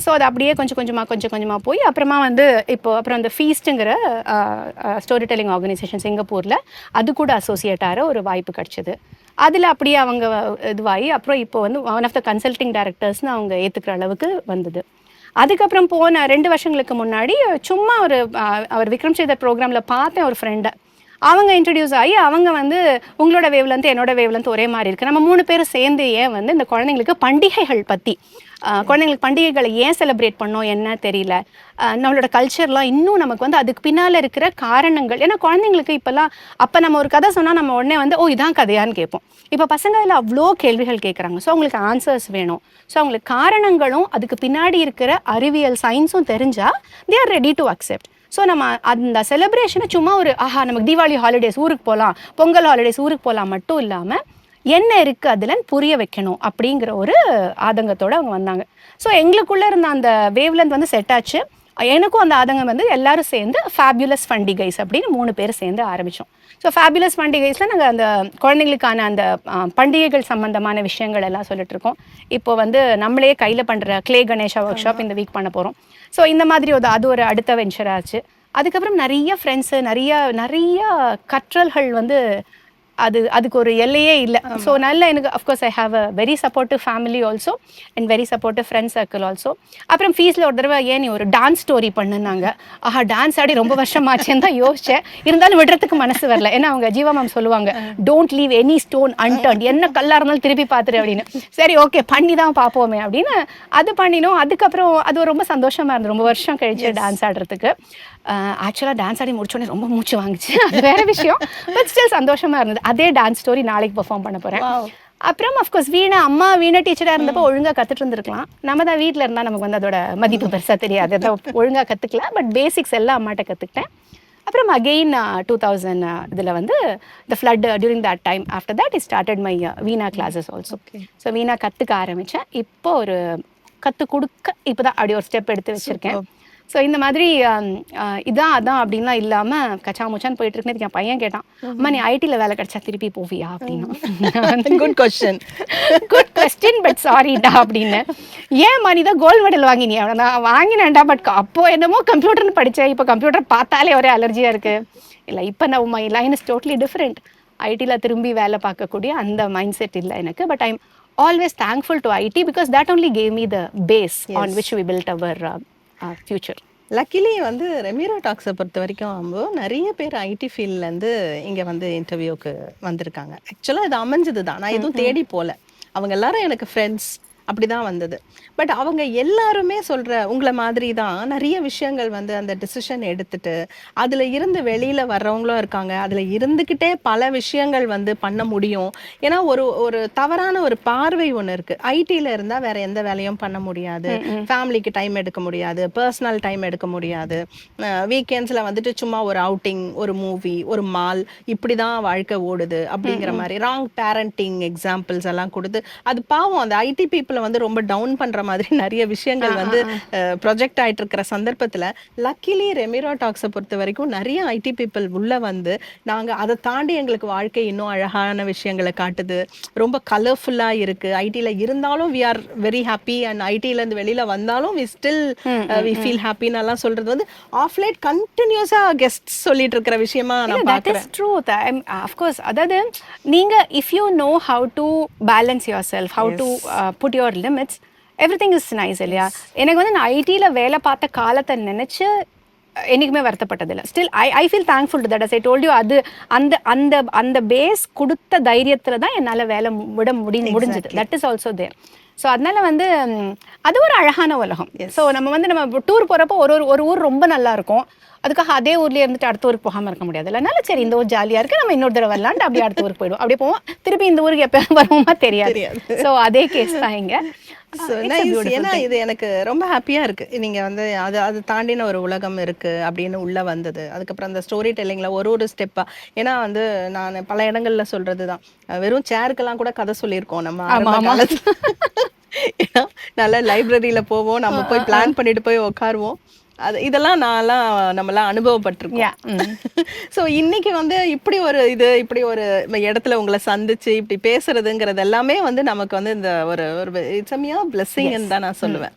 ஸோ அது அப்படியே கொஞ்சம் கொஞ்சமாக போய் அப்புறமா வந்து அப்புறம் அந்த ஃபீஸ்ட்டுங்கிற ஸ்டோரி டெல்லிங் ஆர்கனைசேஷன் சிங்கப்பூரில் அது கூட அசோசியேட் ஆகிற ஒரு வாய்ப்பு கிடச்சிது. அதில் அப்படியே அவங்க இதுவாகி அப்புறம் இப்போ வந்து ஒன் ஆஃப் த கன்சல்டிங் டைரக்டர்ஸ்னு அவங்க ஏற்றுக்கிற அளவுக்கு வந்தது. அதுக்கப்புறம் போன 2 வருஷங்களுக்கு முன்னாடி சும்மா அவர் விக்ரம் சேதர் ப்ரோக்ராமில் பார்த்தேன் ஒரு ஃப்ரெண்டை. அவங்க இன்ட்ரடியூஸ் ஆகி அவங்க வந்து உங்களோட வேவ்லந்து என்னோட வேவ்லந்து ஒரே மாதிரி இருக்குது, நம்ம 3 பேரும் சேர்ந்து ஏன் வந்து இந்த குழந்தைங்களுக்கு பண்டிகைகள் பற்றி, குழந்தைங்களுக்கு பண்டிகைகளை ஏன் செலிப்ரேட் பண்ணோம் என்ன தெரியல, நம்மளோட கல்ச்சர்லாம் இன்னும் நமக்கு வந்து அதுக்கு பின்னால் இருக்கிற காரணங்கள். ஏன்னா குழந்தைங்களுக்கு இப்போல்லாம் அப்போ நம்ம ஒரு கதை சொன்னால் நம்ம உடனே வந்து ஓ இதான் கதையான்னு கேட்போம். இப்போ பசங்க இதில் அவ்வளோ கேள்விகள் கேட்குறாங்க. ஸோ அவங்களுக்கு ஆன்சர்ஸ் வேணும். ஸோ அவங்களுக்கு காரணங்களும் அதுக்கு பின்னாடி இருக்கிற அறிவியல் சயின்ஸும் தெரிஞ்சால் they are ready to accept. So நம்ம அந்த செலிப்ரேஷனை சும்மா ஒரு நமக்கு தீபாவளி ஹாலிடேஸ் ஊருக்கு போகலாம், பொங்கல் ஹாலிடேஸ் ஊருக்கு போகலாம் மட்டும் இல்லாமல் என்ன இருக்குது அதில் புரிய வைக்கணும் அப்படிங்கிற ஒரு ஆதங்கத்தோடு அவங்க வந்தாங்க. ஸோ எங்களுக்குள்ளே இருந்த அந்த வேவ்லென்த் வந்து செட் ஆச்சு. எனக்கும் அந்த ஆதங்கம் வந்து எல்லாரும் சேர்ந்து ஃபேபியுலஸ் ஃபண்டிகைஸ் அப்படின்னு 3 பேர் சேர்ந்து ஆரம்பித்தோம். ஸோ ஃபேபியுலஸ் ஃபண்டிகைஸில் நாங்கள் அந்த குழந்தைங்களுக்கான அந்த பண்டிகைகள் சம்மந்தமான விஷயங்கள் எல்லாம் சொல்லிட்டு இருக்கோம். இப்போ வந்து நம்மளே கையில் பண்ணுற கிளே கணேஷா ஒர்க் ஷாப் இந்த வீக் பண்ண போகிறோம். ஸோ இந்த மாதிரி அது ஒரு அடுத்த வெஞ்சர் ஆச்சு. அதுக்கப்புறம் நிறைய ஃப்ரெண்ட்ஸு, நிறைய கற்றல்கள் வந்து அதுக்கு ஒரு எல்லையே இல்லை. ஸோ நல்ல எனக்கு of course I have a very supportive family also and very supportive friend circle also. அப்புறம் ஃபீஸில் ஒரு தடவை ஏன் நீ ஒரு டான்ஸ் ஸ்டோரி பண்ணுனாங்க. ஆஹா, டான்ஸ் ஆடி ரொம்ப வருஷமாச்சேன்னு தான் யோசிச்சேன். இருந்தாலும் விடுறதுக்கு மனசு வரல. ஏன்னா அவங்க ஜீவா மேம் சொல்லுவாங்க, don't leave any stone unturned, என்ன கல்லா இருந்தாலும் திருப்பி பார்த்துரு அப்படின்னு. சரி ஓகே பண்ணி தான் பார்ப்போமே அப்படின்னு அது பண்ணினோம். அதுக்கப்புறம் அது ரொம்ப சந்தோஷமா இருந்தது, ரொம்ப வருஷம் கழிச்சு டான்ஸ் ஆடுறதுக்கு. ஆக்சுவலாக டான்ஸ் ஆடி முடிச்சோடனே ரொம்ப மூச்சு வாங்குச்சு, அது வேற விஷயம். பட் ஸ்டில் சந்தோஷமா இருந்தது. அதே டான்ஸ் ஸ்டோரி நாளைக்கு பெர்ஃபார்ம் பண்ண போறேன். அப்புறம் அஃப்கோர்ஸ் அம்மா வீணா டீச்சராக இருந்தப்போ ஒழுங்காக கற்றுட்டு இருந்திருக்கலாம். நம்ம தான் வீட்டில் இருந்தால் நமக்கு வந்து அதோட மதிப்பு பெருசாக தெரியாது, அதான் ஒழுங்காக கற்றுக்கல. பட் பேசிக்ஸ் எல்லாம் அம்மாட்ட கற்றுக்கிட்டேன். அப்புறம் அகெயின் 2000 இதில் வந்து the flood during that time after that it started my veena classes also. So veena கற்றுக்க ஆரம்பித்தேன். இப்போ ஒரு கற்றுக் கொடுக்க இப்போ தான் அப்படி ஒரு ஸ்டெப் எடுத்து வச்சுருக்கேன். ஸோ இந்த மாதிரி இதான் அதான் அப்படின்லாம் இல்லாமல் கச்சா முச்சான்னு போயிட்டு இருக்கேன். என் பையன் கேட்டான், அம்மா நீ ஐடியில் வேலை கிடைச்சா திருப்பி போவியா அப்படின்னா. Good question, good question, but சாரிடா அப்படின்னு. ஏன்மா நீ தான் கோல்டு மெடல் வாங்கினியா? நான் வாங்கினேன்டா, பட் அப்போ என்னமோ கம்ப்யூட்டர்னு படித்தேன், இப்போ கம்ப்யூட்டர் பார்த்தாலே ஒரே அலர்ஜியாக இருக்குது. இல்லை இப்போ நான் my line is totally different. ஐடியில் திரும்பி வேலை பார்க்கக்கூடிய அந்த மைண்ட் செட் இல்லை எனக்கு. But I'm always thankful to IT because that only gave me the base on which we build our future. Luckily வந்து ரெமிரா டாக்ஸை பொறுத்த வரைக்கும் அம்பு நிறைய பேர் ஐடி ஃபீல்ட்லேருந்து இங்கே வந்து இன்டர்வியூக்கு வந்திருக்காங்க. ஆக்சுவலாக இது அமைஞ்சது தான், நான் எதுவும் தேடி போகல. அவங்க எல்லாரும் எனக்கு ஃப்ரெண்ட்ஸ், அப்படி தான் வந்தது. பட் அவங்க எல்லாருமே சொல்கிற உங்களை மாதிரி தான் நிறைய விஷயங்கள் வந்து அந்த டிசிஷன் எடுத்துட்டு அதில் இருந்து வெளியில் வர்றவங்களும் இருக்காங்க. அதில் இருந்துக்கிட்டே பல விஷயங்கள் வந்து பண்ண முடியும். ஏன்னா ஒரு தவறான ஒரு பார்வை ஒன்று இருக்குது. ஐடியில் இருந்தால் வேற எந்த வேலையும் பண்ண முடியாது, ஃபேமிலிக்கு டைம் எடுக்க முடியாது, பர்சனல் டைம் எடுக்க முடியாது, வீக்கெண்ட்ஸில் வந்துட்டு சும்மா ஒரு அவுட்டிங், ஒரு மூவி, ஒரு மால், இப்படி தான் வாழ்க்கை ஓடுது அப்படிங்கிற மாதிரி ராங் பேரண்டிங் எக்ஸாம்பிள்ஸ் எல்லாம் கொடுத்து அது பாவம் அந்த ஐடி பீப்புளை வந்து ரொம்ப டவுன் பண்ணுற மாதிரி நிறைய விஷயங்கள் வந்து ப்ரொஜெக்ட் ஆயிட்டு இருக்கிற சந்தர்ப்பத்தில் லக்கிலி ரெமிரா டாக்ஸை பொறுத்த வரைக்கும் நிறைய ஐடி பீப்புள் உள்ள வந்து நாங்கள் அதை தாண்டி எங்களுக்கு வாழ்க்கை இன்னும் அழகான விஷயங்களை காட்டுது, ரொம்ப கலர்ஃபுல்லாக இருக்கு. ஐடியில் இருந்தாலும் we are very happy and ஐடியிலேருந்து வெளியில் வந்தாலும் வி ஸ்டில் வி ஃபீல் ஹாப்பின்னு எல்லாம் சொல்றது வந்து ஆஃப்லைட் கண்டினியூஸாக கெஸ்ட் சொல்லிட்டு இருக்கிற விஷயமா நான் பார்க்குறேன். Truth of course. அதாவது நீங்கள் if you know how to balance yourself, how to put your limits, everything is nice இல்லையா? எனக்கு வந்து நான் ஐடியில் வேலை பார்த்த காலத்தை நினச்சி என்றைக்குமே வருத்தப்பட்டதில்லை. Still I feel thankful to that. As I told you, அது அந்த அந்த அந்த பேஸ் கொடுத்த தைரியத்தில் தான் என்னால் வேலை விட முடிஞ்சது. That is also there. So அதனால வந்து அது ஒரு அழகான உலகம். ஸோ நம்ம டூர் போகிறப்போ ஒரு ஊர் ரொம்ப நல்லா இருக்கும், அதுக்காக அதே ஊர்லேயே இருந்துட்டு அடுத்த ஊருக்கு போகாமல் இருக்க முடியாது. அதனால சரி இந்த ஊர் ஜாலியாக இருக்குது, நம்ம இன்னொரு தடவை வரலான்ட்டு அப்படியே அடுத்த ஊருக்கு போயிடுவோம். அப்படியே போவோம், திருப்பி இந்த ஊருக்கு எப்போ வருவோமா தெரியாது. ஸோ அதே கேஸ் தான் இங்கே. ஏன்னா இது எனக்கு ரொம்ப ஹாப்பியா இருக்கு. நீங்க வந்து அது தாண்டின ஒரு உலகம் இருக்கு அப்படின்னு உள்ள வந்தது. அதுக்கப்புறம் அந்த ஸ்டோரி டெல்லிங்ல ஒரு ஸ்டெப்பா, ஏன்னா வந்து நான் பல இடங்கள்ல சொல்றதுதான், வெறும் சேருக்கெல்லாம் கூட கதை சொல்லியிருக்கோம் நம்ம. ஏன்னா நல்ல லைப்ரரியில போவோம், நம்ம போய் பிளான் பண்ணிட்டு போய் உட்காருவோம். இதெல்லாம் நம்மளாம் அனுபவப்பட்டிருக்கோம். ஸோ இன்னைக்கு வந்து இப்படி ஒரு இடத்துல உங்களை சந்திச்சு இப்படி பேசுறதுங்கிறது எல்லாமே வந்து நமக்கு வந்து இந்த ஒரு இட்ஸ் அ பிளெஸிங்னு தான் நான் சொல்லுவேன்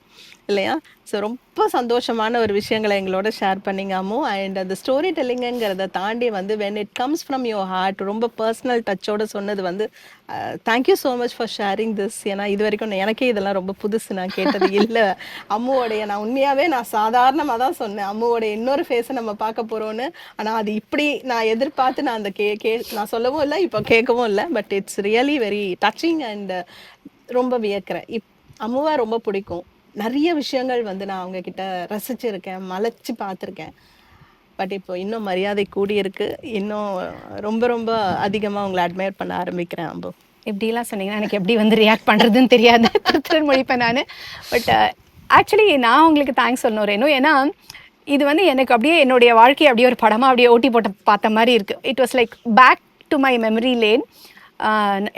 இல்லையா? ஸோ ரொம்ப சந்தோஷமான ஒரு விஷயங்களை எங்களோட ஷேர் பண்ணிங்க அம்மு. அண்ட் அந்த ஸ்டோரி டெல்லிங்கிறத தாண்டி வந்து when it comes from your heart, ரொம்ப பர்சனல் டச்சோட சொன்னது வந்து thank you so much for sharing this. ஏன்னா இது வரைக்கும் எனக்கே இதெல்லாம் ரொம்ப புதுசு, நான் கேட்டது இல்லை. அம்முவோடைய நான் உண்மையாகவே நான் சாதாரணமாக தான் சொன்னேன், அம்முவோடைய இன்னொரு ஃபேஸை நம்ம பார்க்க போகிறோன்னு. ஆனால் அது இப்படி நான் எதிர்பார்த்து நான் அந்த நான் சொல்லவும் இல்லை, இப்போ கேட்கவும் இல்லை. But it's really very touching and ரொம்ப வியக்கிறேன். அம்முவா ரொம்ப பிடிக்கும். நிறைய விஷயங்கள் வந்து நான் அவங்க கிட்ட ரசிச்சிருக்கேன், மலைச்சு பார்த்துருக்கேன். பட் இப்போ இன்னும் மரியாதை கூடியிருக்கு, இன்னும் ரொம்ப ரொம்ப அதிகமாக உங்களை அட்மையர் பண்ண ஆரம்பிக்கிறேன். அம்பு இப்படிலாம் சொன்னீங்கன்னா எனக்கு எப்படி வந்து ரியாக்ட் பண்ணுறதுன்னு தெரியாது, மொழிப்பேன் நான். பட் ஆக்சுவலி நான் உங்களுக்கு தேங்க்ஸ் சொல்லணும் ரேணு. ஏன்னா இது வந்து எனக்கு அப்படியே என்னுடைய வாழ்க்கையை அப்படியே ஒரு படமாக அப்படியே ஓட்டி போட்டு பார்த்த மாதிரி இருக்குது. It was like back to my memory lane.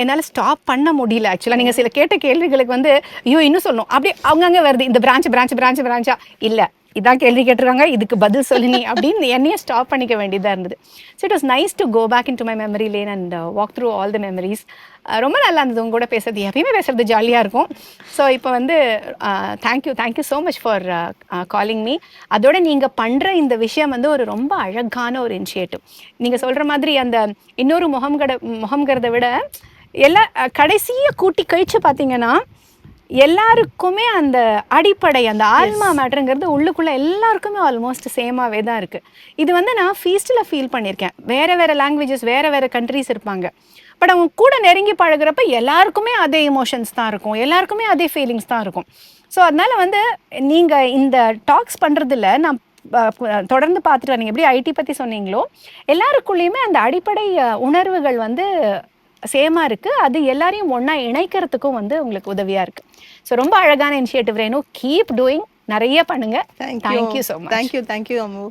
என்னால் ஸ்டாப் பண்ண முடியல. ஆக்சுவலாக நீங்கள் சில கேட்ட கேள்விகளுக்கு வந்து ஐயோ இன்னும் சொல்லணும், அப்படியே அவங்கங்க வருது, இந்த பிரான்ச்சா இல்லை இதான் கேள்வி கேட்டிருக்காங்க, இதுக்கு பதில் சொல்லு நீ அப்படின்னு என்னையே ஸ்டாப் பண்ணிக்க வேண்டியதாக இருந்தது. So it was nice to go back into my memory lane and walk through all the memories. ரொம்ப நல்லா இருந்தது உங்க கூட பேசுறது. எப்பயுமே பேசுறது ஜாலியாக இருக்கும். ஸோ இப்போ வந்து thank you so much for calling me. அதோட நீங்கள் பண்ணுற இந்த விஷயம் வந்து ஒரு ரொம்ப அழகான ஒரு இனிஷியேட்டிவ். நீங்கள் சொல்கிற மாதிரி அந்த இன்னொரு முகம்ங்கிறத விட எல்லாம் கடைசியாக கூட்டி கழிச்சு பார்த்தீங்கன்னா எல்லாருக்குமே அந்த அடிப்படை அந்த ஆல்மா மேட்டருங்கிறது உள்ளுக்குள்ளே எல்லாருக்குமே ஆல்மோஸ்ட் சேமாகவே தான் இருக்குது. இது வந்து நான் ஃபீஸ்டில் ஃபீல் பண்ணியிருக்கேன். வேறு லாங்குவேஜஸ் வேறு கண்ட்ரீஸ் இருப்பாங்க, பட் அவங்க கூட நெருங்கி பழகிறப்ப எல்லாருக்குமே அதே எமோஷன்ஸ் தான் இருக்கும், எல்லாருக்குமே அதே ஃபீலிங்ஸ் தான் இருக்கும். ஸோ அதனால் வந்து நீங்கள் இந்த டாக்ஸ் பண்ணுறதில்ல நான் தொடர்ந்து பார்த்துட்டு வரீங்க. எப்படி ஐடி பற்றி சொன்னீங்களோ எல்லாருக்குள்ளேயுமே அந்த அடிப்படை உணர்வுகள் வந்து சேமாக இருக்குது. அது எல்லாரையும் ஒன்றா இணைக்கிறதுக்கும் வந்து உங்களுக்கு உதவியாக இருக்குது. ஸோ ரொம்ப அழகான இனிஷியேட்டிவ் ரேணு. கீப் டூயிங், நிறைய பண்ணுங்கள். Thank you so much. Thank you Ammu.